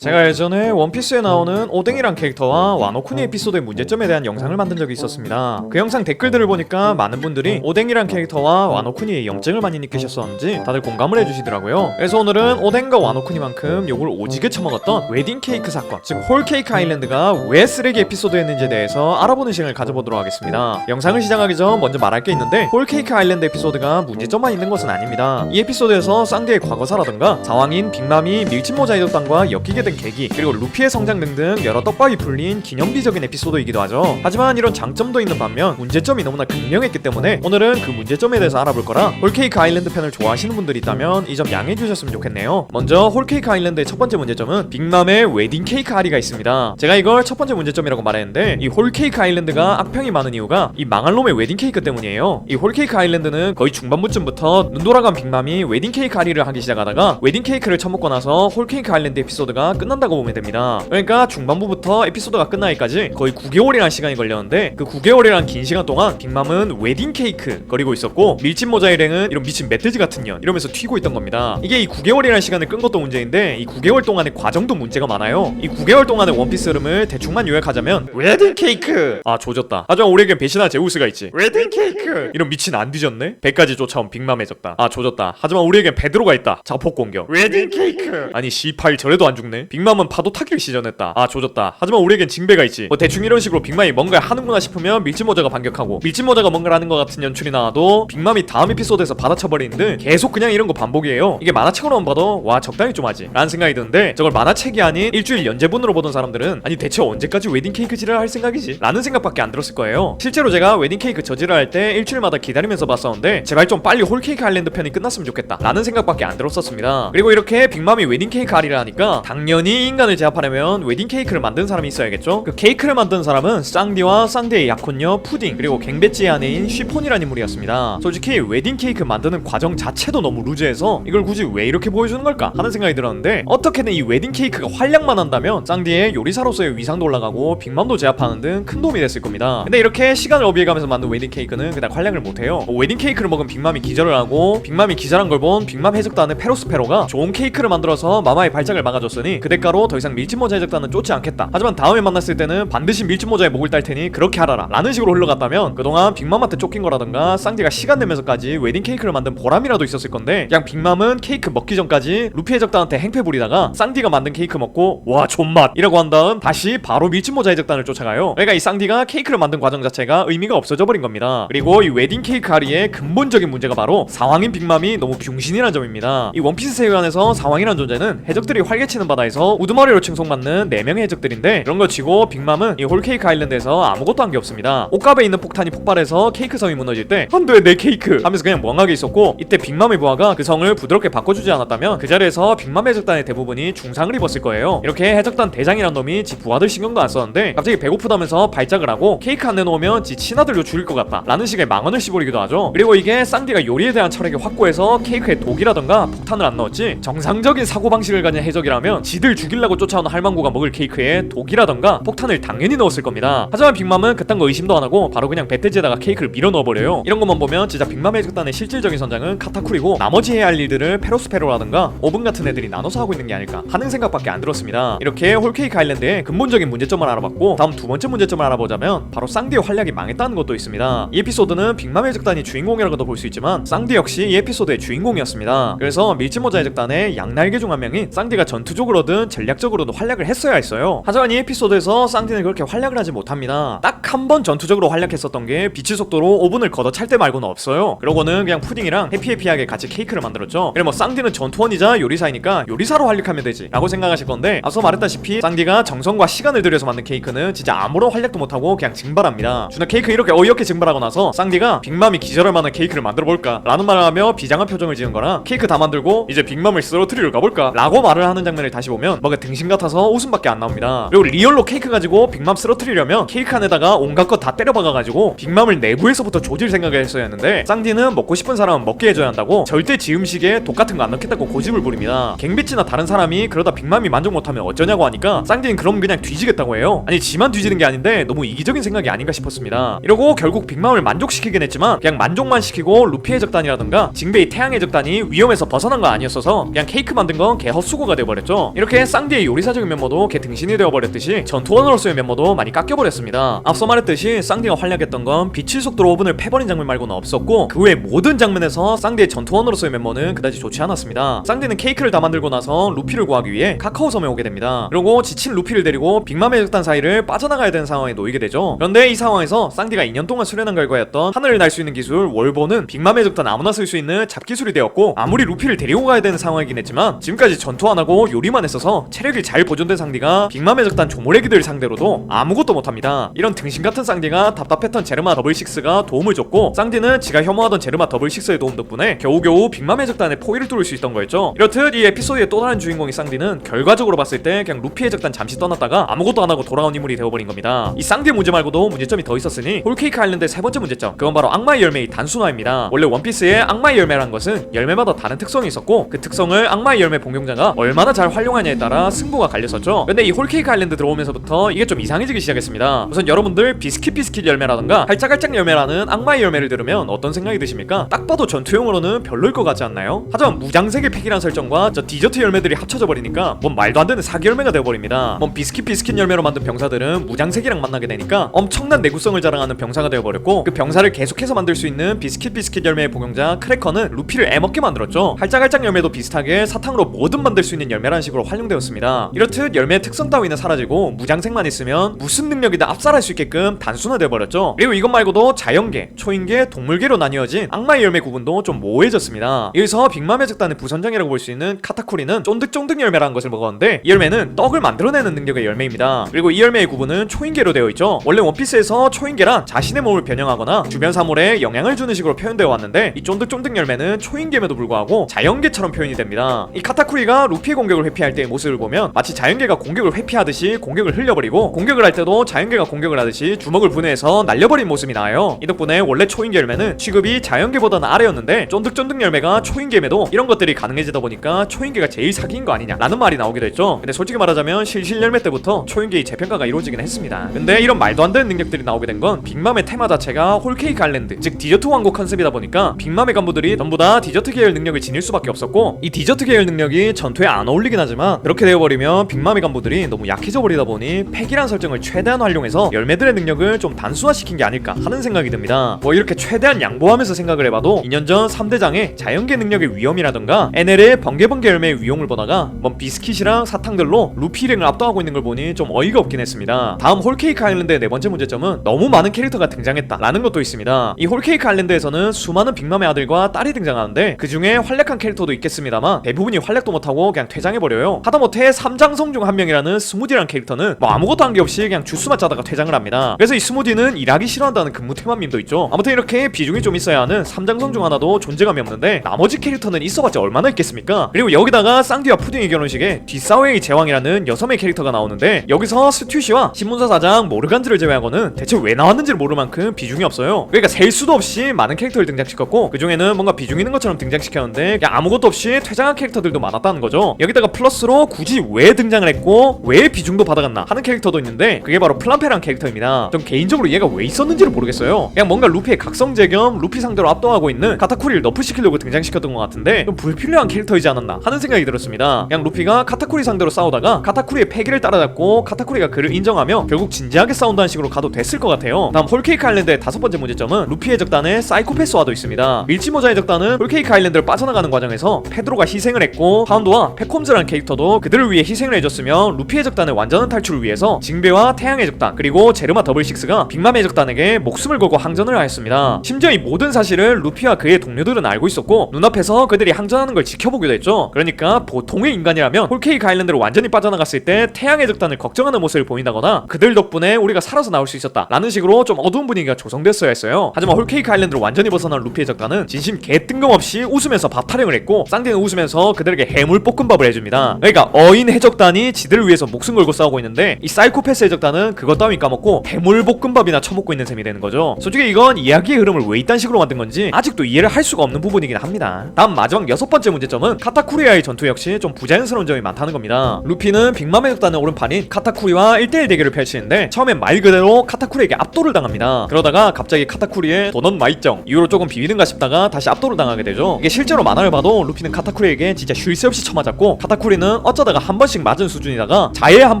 제가 예전에 원피스에 나오는 오뎅이란 캐릭터와 와노쿠니 에피소드의 문제점에 대한 영상을 만든 적이 있었습니다. 그 영상 댓글들을 보니까 많은 분들이 오뎅이란 캐릭터와 와노쿠니의 염증을 많이 느끼셨었는지 다들 공감을 해주시더라고요. 그래서 오늘은 오뎅과 와노쿠니만큼 욕을 오지게 처먹었던 웨딩 케이크 사건, 즉 홀케이크 아일랜드가 왜 쓰레기 에피소드였는지에 대해서 알아보는 시간을 가져보도록 하겠습니다. 영상을 시작하기 전 먼저 말할 게 있는데, 홀케이크 아일랜드 에피소드가 문제점만 있는 것은 아닙니다. 이 에피소드에서 쌍디의 과거사라던가 상황인 빅맘이 밀짚모자 해적단과 엮이게 된 계기, 그리고 루피의 성장 등등 여러 떡밥이 풀린 기념비적인 에피소드이기도 하죠. 하지만 이런 장점도 있는 반면 문제점이 너무나 극명했기 때문에 오늘은 그 문제점에 대해서 알아볼 거라 홀케이크 아일랜드 편을 좋아하시는 분들이 있다면 이 점 양해해주셨으면 좋겠네요. 먼저 홀케이크 아일랜드의 첫 번째 문제점은 빅맘의 웨딩 케이크 아리가 있습니다. 제가 이걸 첫 번째 문제점이라고 말했는데, 이 홀케이크 아일랜드가 악평이 많은 이유가 이 망할 놈의 웨딩 케이크 때문이에요. 이 홀케이크 아일랜드는 거의 중반부쯤부터 눈 돌아간 빅맘이 웨딩 케이크 아리를 하기 시작하다가 웨딩 케이크를 처먹고 나서 홀케이크 아일랜드 에피소드가 끝난다고 보면 됩니다. 그러니까 중반부부터 에피소드가 끝나기까지 거의 9개월이라는 시간이 걸렸는데, 그 9개월이란 긴 시간 동안 빅맘은 웨딩 케이크 거리고 있었고, 밀짚모자 일행은 이런 미친 멧돼지 같은 년 이러면서 튀고 있던 겁니다. 이게 이 9개월이라는 시간을 끈 것도 문제인데, 이 9개월 동안의 과정도 문제가 많아요. 이 9개월 동안의 원피스 흐름을 대충만 요약하자면 웨딩 케이크! 아 조졌다. 하지만 우리에겐 배신한 제우스가 있지. 웨딩 케이크! 이런 미친 안 뒤졌네? 배까지 쫓아온 빅맘 해적다. 아 조졌다. 하지만 우리에겐 베드로가 있다. 자폭 공격. 웨딩 케이크! 아니 C8 저래도 안 죽네? 빅맘은 파도 타기를 시전했다. 아 조졌다. 하지만 우리에겐 징배가 있지. 뭐 대충 이런 식으로 빅맘이 뭔가 하는구나 싶으면 밀짚모자가 반격하고, 밀짚모자가 뭔가를 하는 것 같은 연출이 나와도 빅맘이 다음 에피소드에서 받아쳐버리는 등 계속 그냥 이런 거 반복이에요. 이게 만화책으로만 봐도 와 적당히 좀 하지 라는 생각이 드는데, 저걸 만화책이 아닌 일주일 연재분으로 보던 사람들은 아니 대체 언제까지 웨딩 케이크 지랄을 할 생각이지? 라는 생각밖에 안 들었을 거예요. 실제로 제가 웨딩 케이크 저지랄 할 때 일주일마다 기다리면서 봤었는데, 제발 좀 빨리 홀케이크 아일랜드 편이 끝났으면 좋겠다 라는 생각밖에 안 들었었습니다. 그리고 이렇게 빅맘이 웨딩 케이크 아리를 하니까 당연히 인간을 제압하려면 웨딩 케이크를 만든 사람이 있어야겠죠. 그 케이크를 만든 사람은 쌍디와 쌍디의 약혼녀 푸딩, 그리고 갱배지의 아내인 쉬폰이라는 인물이었습니다. 솔직히 웨딩 케이크 만드는 과정 자체도 너무 루즈해서 이걸 굳이 왜 이렇게 보여주는 걸까 하는 생각이 들었는데, 어떻게든 이 웨딩 케이크가 활약만 한다면 쌍디의 요리사로서의 위상도 올라가고 빅맘도 제압하는 등 큰 도움이 됐을 겁니다. 근데 이렇게 시간을 어비해가면서 만든 웨딩 케이크는 그닥 활약을 못해요. 웨딩 케이크를 먹은 빅맘이 기절을 하고, 빅맘이 기절한 걸 본 빅맘 해적단의 페로스페로가 좋은 케이크를 만들어서 마마의 발작을 막아줬으니 그 대가로 더 이상 밀짚모자 해적단은 쫓지 않겠다. 하지만 다음에 만났을 때는 반드시 밀짚모자의 목을 딸 테니 그렇게 하라라 라는 식으로 흘러갔다면, 그동안 빅맘한테 쫓긴 거라던가 쌍디가 시간 내면서까지 웨딩 케이크를 만든 보람이라도 있었을 건데, 그냥 빅맘은 케이크 먹기 전까지 루피 해적단한테 행패 부리다가 쌍디가 만든 케이크 먹고 와 존맛 이라고 한 다음 다시 바로 밀짚모자 해적단을 쫓아가요. 그러니까 이 쌍디가 케이크를 만든 과정 자체가 의미가 없어져 버린 겁니다. 그리고 이 웨딩 케이크 아리의 근본적인 문제가 바로 상황인 빅맘이 너무 병신이라는 점입니다. 이 원피스 세계관에서 상황이란 존재는 해적들이 활개치는 바다에서 우두머리로 칭송받는 4명의 해적들인데, 그런 거 치고 빅맘은 이 홀케이크 아일랜드에서 아무것도 한 게 없습니다. 옷갑에 있는 폭탄이 폭발해서 케이크 성이 무너질 때 안돼 내 케이크 하면서 그냥 멍하게 있었고, 이때 빅맘의 부하가 그 성을 부드럽게 바꿔주지 않았다면 그 자리에서 빅맘 해적단의 대부분이 중상을 입었을 거예요. 이렇게 해적단 대장이란 놈이 지 부하들 신경도 안 썼는데 갑자기 배고프다면서 발작을 하고, 케이크 안 내놓으면 지 친아들도 죽일 것 같다 라는 식의 망언을 씹어리기도 하죠. 그리고 이게 쌍디가 요리에 대한 철학이 확고해서 케이크에 독이라던가 폭탄을 안 넣었지, 정상적인 사고방식을 가진 해적이라면 지들 죽이려고 쫓아오는 할망구가 먹을 케이크에 독이라던가 폭탄을 당연히 넣었을 겁니다. 하지만 빅맘은 그딴 거 의심도 안 하고 바로 그냥 배돼지에다가 케이크를 밀어 넣어버려요. 이런 것만 보면 진짜 빅맘 해적단의 실질적인 선장은 카타쿠리고, 나머지 해야 할 일들을 페로스페로라던가 오븐 같은 애들이 나눠서 하고 있는 게 아닐까 하는 생각밖에 안 들었습니다. 이렇게 홀케이크 아일랜드의 근본적인 문제점을 알아봤고, 다음 두 번째 문제점을 알아보자면 바로 쌍디의 활약이 망했다는 것도 있습니다. 이 에피소드는 빅맘 해적단이 주인공이라고도 볼 수 있지만 쌍디 역시 이 에피소드의 주인공이었습니다. 그래서 밀짚모자 해적단의 양날개 중 한 명인 쌍디가 전투적으로든 전략적으로도 활약을 했어야 했어요. 하지만 이 에피소드에서 쌍디는 그렇게 활약을 하지 못합니다. 딱 한 번 전투적으로 활약했었던 게 빛의 속도로 오븐을 걷어찰 때 말고는 없어요. 그러고는 그냥 푸딩이랑 해피해피하게 같이 케이크를 만들었죠. 그래 뭐 쌍디는 전투원이자 요리사이니까 요리사로 활약하면 되지 라고 생각하실 건데, 앞서 말했다시피 쌍디가 정성과 시간을 들여서 만든 케이크는 진짜 아무런 활약도 못하고 그냥 증발합니다. 준아 케이크 이렇게 어이없게 증발하고 나서 쌍디가 빅맘이 기절할 만한 케이크를 만들어볼까 라는 말을 하며 비장한 표정을 지은 거랑, 케이크 다 만들고 이제 빅맘을 쓰러트리러 가볼까 라고 말을 하는 장면을 다시 보면 뭔가 등신 같아서 웃음밖에 안 나옵니다. 그리고 리얼로 케이크 가지고 빅맘 쓰러트리려면 케이크 안에다가 온갖 것 다 때려박아가지고 빅맘을 내부에서부터 조질 생각을 했어야 했는데, 쌍디는 먹고 싶은 사람은 먹게 해줘야 한다고 절대 지 음식에 독 같은 거 안 넣겠다고 고집을 부립니다. 갱비치나 다른 사람이 그러다 빅맘이 만족 못하면 어쩌냐고 하니까 쌍디는 그럼 그냥 뒤지겠다고 해요. 아니 지만 뒤지는 게 아닌데 너무 이기적인 생각이 아닌가 싶었습니다. 이러고 결국 빅맘을 만족시키긴 했지만 그냥 만족만 시키고 루피 해적단이라던가 징베이 태양 해적단이 위험에서 벗어난 거 아니었어서 그냥 케이크 만든 건 개 헛수고가 돼버렸죠. 이렇게 이렇게 쌍디의 요리사적인 면모도 걔 등신이 되어버렸듯이 전투원으로서의 면모도 많이 깎여버렸습니다. 앞서 말했듯이 쌍디가 활약했던 건 빛의 속도로 오븐을 패버린 장면 말고는 없었고 그 외 모든 장면에서 쌍디의 전투원으로서의 면모는 그다지 좋지 않았습니다. 쌍디는 케이크를 다 만들고 나서 루피를 구하기 위해 카카오 섬에 오게 됩니다. 그리고 지친 루피를 데리고 빅맘의 적단 사이를 빠져나가야 되는 상황에 놓이게 되죠. 그런데 이 상황에서 쌍디가 2년 동안 수련한 결과였던 하늘을 날 수 있는 기술 월보는 빅맘의 적단 아무나 쓸 수 있는 잡기술이 되었고, 아무리 루피를 데리고 가야 되는 상황이긴 했지만 지금까지 전투 안 하고 요리만 했어서 체력이 잘 보존된 쌍디가 빅맘의 적단 조모래기들 상대로도 아무것도 못합니다. 이런 등신같은 쌍디가 답답했던 제르마 더블식스가 도움을 줬고, 쌍디는 지가 혐오하던 제르마 더블식스의 도움 덕분에 겨우겨우 빅맘의 적단의 포위를 뚫을 수 있던 거였죠. 이렇듯 이 에피소드의 또 다른 주인공인 쌍디는 결과적으로 봤을 때 그냥 루피의 적단 잠시 떠났다가 아무것도 안 하고 돌아온 인물이 되어버린 겁니다. 이 쌍디의 문제 말고도 문제점이 더 있었으니 홀케이크 아일랜드의 세 번째 문제점, 그건 바로 악마의 열매의 단순화입니다. 원래 원피스의 악마의 열매란 것은 열매마다 다른 특성이 있었고, 그 특성을 악마의 열매 복용자가 얼마나 잘 활용하냐에 따라 승부가 갈렸었죠. 근데 이 홀케이크 아일랜드 들어오면서부터 이게 좀 이상해지기 시작했습니다. 우선 여러분들 비스킷 열매라던가 할짝할짝 열매라는 악마의 열매를 들으면 어떤 생각이 드십니까? 딱 봐도 전투용으로는 별로일 것 같지 않나요? 하지만 무장색의 팩이란 설정과 저 디저트 열매들이 합쳐져 버리니까 뭔 말도 안 되는 사기 열매가 되어버립니다. 뭔 비스킷 열매로 만든 병사들은 무장색이랑 만나게 되니까 엄청난 내구성을 자랑하는 병사가 되어버렸고, 그 병사를 계속해서 만들 수 있는 비스킷 열매의 복용자 크래커는 루피를 애먹게 만들었죠. 할짝할짝 열매도 비슷하게 사탕으로 뭐든 만들 수 있는 열매라는 식으로 활용되었습니다. 이렇듯 열매의 특성 따위는 사라지고 무장색만 있으면 무슨 능력이든 압살할 수 있게끔 단순화되어버렸죠. 그리고 이것 말고도 자연계, 초인계, 동물계로 나뉘어진 악마의 열매 구분도 좀 모호해졌습니다. 여기서 빅맘의 적단의 부선장이라고 볼 수 있는 카타쿠리는 쫀득쫀득 열매라는 것을 먹었는데, 이 열매는 떡을 만들어내는 능력의 열매입니다. 그리고 이 열매의 구분은 초인계로 되어 있죠. 원래 원피스에서 초인계란 자신의 몸을 변형하거나 주변 사물에 영향을 주는 식으로 표현되어 왔는데, 이 쫀득쫀득 열매는 초인계임에도 불구하고 자연계처럼 표현이 됩니다. 이 카타쿠리가 루피의 공격을 회피할 때의 모습을 보면 마치 자연계가 공격을 회피하듯이 공격을 흘려버리고, 공격을 할 때도 자연계가 공격을 하듯이 주먹을 분해해서 날려버린 모습이 나와요. 이 덕분에 원래 초인계 열매는 취급이 자연계보다는 아래였는데, 쫀득쫀득 열매가 초인계임에도 이런 것들이 가능해지다 보니까 초인계가 제일 사기인 거 아니냐 라는 말이 나오기도 했죠. 근데 솔직히 말하자면 실실 열매 때부터 초인계의 재평가가 이루어지긴 했습니다. 근데 이런 말도 안 되는 능력들이 나오게 된 건 빅맘의 테마 자체가 홀케이크 아일랜드, 즉 디저트 왕국 컨셉이다 보니까 빅맘의 간부들이 전부 다 디저트 계열 능력을 지닐 수밖에 없었고, 이 디저트 계열 능력이 전투에 안 어울리긴 하지만 그렇게 되어버리면 빅맘의 간부들이 너무 약해져 버리다 보니 팩이란 설정을 최대한 활용해서 열매들의 능력을 좀 단순화시킨 게 아닐까 하는 생각이 듭니다. 뭐 이렇게 최대한 양보하면서 생각을 해봐도 2년 전 3대장의 자연계 능력의 위험이라던가 NL의 번개번개 열매의 위용을 보다가 뭔 비스킷이랑 사탕들로 루피 일행을 압도하고 있는 걸 보니 좀 어이가 없긴 했습니다. 다음 홀케이크 아일랜드의 네 번째 문제점은 너무 많은 캐릭터가 등장했다 라는 것도 있습니다. 이 홀케이크 아일랜드에서는 수많은 빅맘의 아들과 딸이 등장하는데, 그 중에 활약한 캐릭터도 있겠습니다만 대부분이 활약도 못하고 그냥 퇴장해버려요. 하다못해 삼장성 중 한 명이라는 스무디라는 캐릭터는 뭐 아무것도 한 게 없이 그냥 주스만 짜다가 퇴장을 합니다. 그래서 이 스무디는 일하기 싫어한다는 근무태만 밈도 있죠. 아무튼 이렇게 비중이 좀 있어야 하는 삼장성 중 하나도 존재감이 없는데, 나머지 캐릭터는 있어봤자 얼마나 있겠습니까? 그리고 여기다가 쌍디와 푸딩의 결혼식에 뒷사회의 제왕이라는 6명의 캐릭터가 나오는데, 여기서 스튜시와 신문사 사장 모르간즈를 제외하고는 대체 왜 나왔는지를 모를 만큼 비중이 없어요. 그러니까 셀 수도 없이 많은 캐릭터를 등장시켰고, 그 중에는 뭔가 비중 있는 것처럼 등장시켰는데 그냥 아무것도 없이 퇴장한 캐릭터들도 많았다는 거죠. 여기다가 플러스로 굳이 왜 등장을 했고 왜 비중도 받아갔나 하는 캐릭터도 있는데, 그게 바로 플란페라는 캐릭터입니다. 전 개인적으로 얘가 왜 있었는지를 모르겠어요. 그냥 뭔가 루피의 각성제 겸 루피 상대로 압도하고 있는 카타쿠리를 너프시키려고 등장시켰던 것 같은데 좀 불필요한 캐릭터이지 않았나 하는 생각이 들었습니다. 그냥 루피가 카타쿠리 상대로 싸우다가 카타쿠리의 패기를 따라잡고 카타쿠리가 그를 인정하며 결국 진지하게 싸운다는 식으로 가도 됐을 것 같아요. 다음 홀케이크 아일랜드의 다섯 번째 문제점은 루피의 적단에 사이코패스와도 있습니다. 밀치모자의 적단은 홀케이크 아일랜드를 빠져나가는 과정에서 페드로가 희생을 했고, 파운드와 팩홈즈라는 캐릭터도 그들을 위해 희생을 해줬으며, 루피의 적단의 완전한 탈출을 위해서 징베와 태양의 적단 그리고 제르마 더블식스가 빅맘의 적단에게 목숨을 걸고 항전을 하였습니다. 심지어 이 모든 사실을 루피와 그의 동료들은 알고 있었고 눈앞에서 그들이 항전하는 걸 지켜보기도 했죠. 그러니까 보통의 인간이라면 홀케이크 아일랜드를 완전히 빠져나갔을 때 태양의 적단을 걱정하는 모습을 보인다거나 그들 덕분에 우리가 살아서 나올 수 있었다 라는 식으로 좀 어두운 분위기가 조성됐어야 했어요. 하지만 홀케이크 아일랜드를 완전히 벗어난 루피의 적단은 진심 개 뜬금없이 웃으면서 밥 타령을 했고, 쌍디는 웃으면서 그들에게 해물볶음밥을 해줍니다. 그러니까 어인 해적단이 지들을 위해서 목숨 걸고 싸우고 있는데, 이 사이코패스 해적단은 그것 따윈 까먹고 해물볶음밥이나 처먹고 있는 셈이 되는 거죠. 솔직히 이건 이야기의 흐름을 왜 이딴 식으로 만든 건지 아직도 이해를 할 수가 없는 부분이긴 합니다. 다음 마지막 여섯 번째 문제점은 카타쿠리와의 전투 역시 좀 부자연스러운 점이 많다는 겁니다. 루피는 빅맘의 적단의 오른판인 카타쿠리와 1대1 대결을 펼치는데, 처음엔 말 그대로 카타쿠리에게 압도를 당합니다. 그러다가 갑자기 카타쿠리의 도넛 마이정 이후로 조금 비비든가 싶다가 다시 압도를 당하게 되죠. 이게 실제로 만화를 봐도 루피는 카타쿠리에게 진짜 쉴 새 없이 쳐맞았고, 카타쿠리는 어쩌다가 한 번씩 맞은 수준이다가 자해 한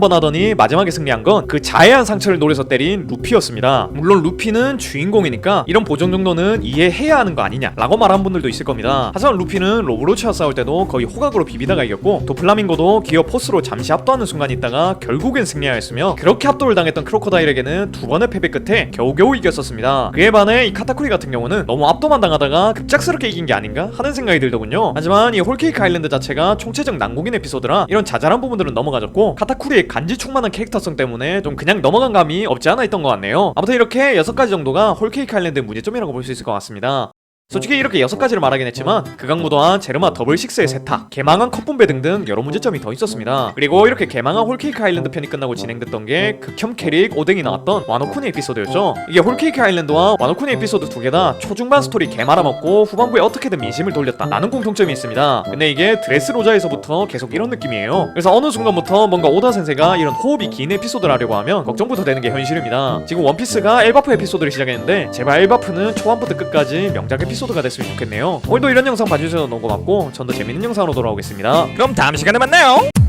번 하더니 마지막에 승리한 건 그 자해한 상처를 노려서 때린 루피였습니다. 물론 루피는 주인공이니까 이런 보정 정도는 이해해야 하는 거 아니냐라고 말한 분들도 있을 겁니다. 하지만 루피는 로브로치와 싸울 때도 거의 호각으로 비비다가 이겼고 도플라밍고도 기어 포스로 잠시 압도하는 순간이 있다가 결국엔 승리하였으며 그렇게 압도를 당했던 크로코다일에게는 두 번의 패배 끝에 겨우겨우 이겼었습니다. 그에 반해 이 카타쿠리 같은 경우는 너무 압도만 당하다가 급작스럽게 이긴 게 아닌가 하는 생각이 들더군요. 하지만 이 홀케이크 아일랜드 자체가 총체적 난국인 에피소드라 이런 자잘한 부분들은 넘어가졌고 카타쿠리의 간지 충만한 캐릭터성 때문에 좀 그냥 넘어간 감이 없지 않아 있던 것 같네요. 아무튼 이렇게 6가지 정도가 홀케이크 아일랜드의 문제점이라고 볼 수 있을 것 같습니다. 솔직히 이렇게 6가지를 말하긴 했지만 극악무도한 제르마 더블6의 세탁, 개망한 컵분배 등등 여러 문제점이 더 있었습니다. 그리고 이렇게 개망한 홀케이크 아일랜드 편이 끝나고 진행됐던 게 극혐 캐릭 오뎅이 나왔던 와노쿠니 에피소드였죠. 이게 홀케이크 아일랜드와 와노쿠니 에피소드 두 개 다 초중반 스토리 개 말아먹고 후반부에 어떻게든 민심을 돌렸다 라는 공통점이 있습니다. 근데 이게 드레스 로자에서부터 계속 이런 느낌이에요. 그래서 어느 순간부터 뭔가 오다 센세가 이런 호흡이 긴 에피소드를 하려고 하면 걱정부터 되는 게 현실입니다. 지금 원피스가 엘바프 에피소드를 시작했는데 제발 엘바프는 초반부터 끝까지 명작 에피소드가 됐으면 좋겠네요. 오늘도 이런 영상 봐주셔서 너무 고맙고 전 더 재밌는 영상으로 돌아오겠습니다. 그럼 다음 시간에 만나요.